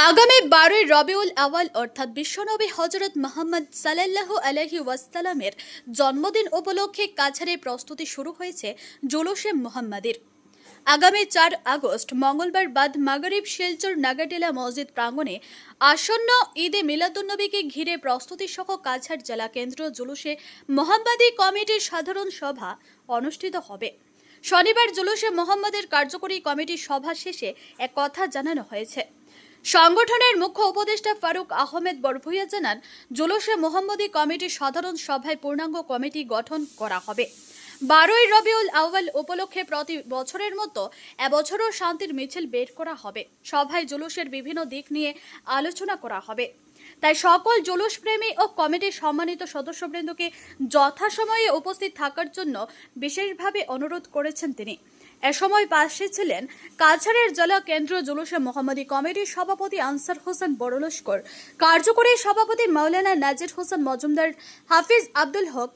আগামী 12 রবিউল আওয়াল অর্থাৎ বিশ্বনবী হযরত মুহাম্মদ সাল্লাল্লাহু আলাইহি ওয়াসাল্লামের জন্মদিন উপলক্ষে কাছাড়ে প্রস্তুতি শুরু হয়েছে জুলুসে মুহাম্মাদির। আগামী 4 আগস্ট মঙ্গলবার বাদ মাগরিব শিলচর নাগাটিলা মসজিদ প্রাঙ্গণে আসন্ন ঈদে মিলাদুন্নবীকে ঘিরে প্রস্তুতি সহ কাছাড় জেলা কেন্দ্র জুলুসে মুহাম্মাদি কমিটির সাধারণ সভা অনুষ্ঠিত হবে। শনিবার জুলুসে মুহাম্মাদের কার্যকরী কমিটির সভা শেষে এক কথা জানানো হয়েছে। সংগঠনের মুখ্য উপদেষ্টা ফারুক আহমেদ বরভুইয়া জানান, জুলুসে মুহাম্মদী কমিটির সাধারণ সভায় পূর্ণাঙ্গ কমিটি গঠন করা হবে। 12 রবিউল আউয়াল উপলক্ষে প্রতি বছরের মতো এবছরও শান্তির মিছিল বের করা হবে। সভায় জুলুসের বিভিন্ন দিক নিয়ে আলোচনা করা হবে। তাই সকল জুলুস প্রেমী ও কমিটির সম্মানিত সদস্যবৃন্দকে যথাসময়ে উপস্থিত থাকার জন্য বিশেষভাবে অনুরোধ করেছেন তিনি। এ সময় পাশে ছিলেন কাছাড়ের জেলা কেন্দ্র জুলুসে মুহাম্মদী কমিটির সভাপতি আনসার হোসেন বড়লস্কর, কার্যকরী সভাপতি মাওলানা নাজির হোসেন মজুমদার, হাফিজ আব্দুল হক,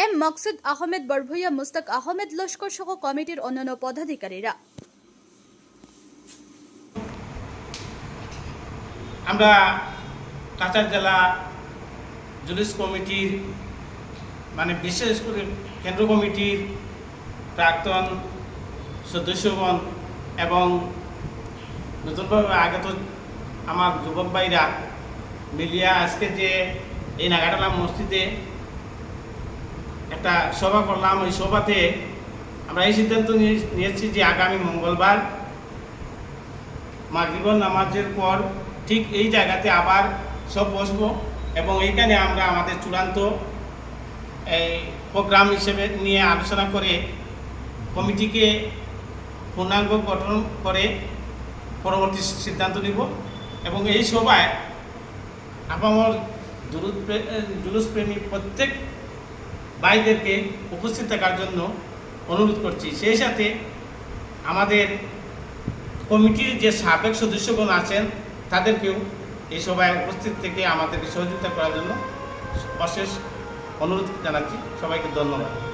এম মকসুদ আহমেদ বরভুইয়া, মুস্তাক আহমেদ লস্কর সহ কমিটির অন্যান্য পদাধিকারীরা। আমরা কাছাড় জেলা জুলুস কমিটির বিশেষ করে কেন্দ্র কমিটির প্রাক্তন সদস্যগণ এবং নতুনভাবে আগত আমার যুবক ভাইরা মিলিয়া আজকে যে এই নাগাটালা মসজিদে একটা সভা করলাম। ওই সভাতে আমরা এই সিদ্ধান্ত নিয়েছি যে আগামী মঙ্গলবার মাগরিবের নামাজের পর ঠিক এই জায়গাতে আবার সব বসবো এবং এইখানে আমরা আমাদের চূড়ান্ত এই প্রোগ্রাম হিসেবে নিয়ে আলোচনা করে কমিটিকে পূর্ণাঙ্গ গঠন করে পরবর্তী সিদ্ধান্ত নিব এবং এই সভায় আপামর জুলুস প্রেমী প্রত্যেক ভাইদেরকে উপস্থিত থাকার জন্য অনুরোধ করছি। সেই সাথে আমাদের কমিটির যে সাবেক সদস্যগণ আছেন তাদেরকেও এই সভায় উপস্থিত থেকে আমাদেরকে সহযোগিতা করার জন্য অশেষ অনুরোধ জানাচ্ছি। সবাইকে ধন্যবাদ।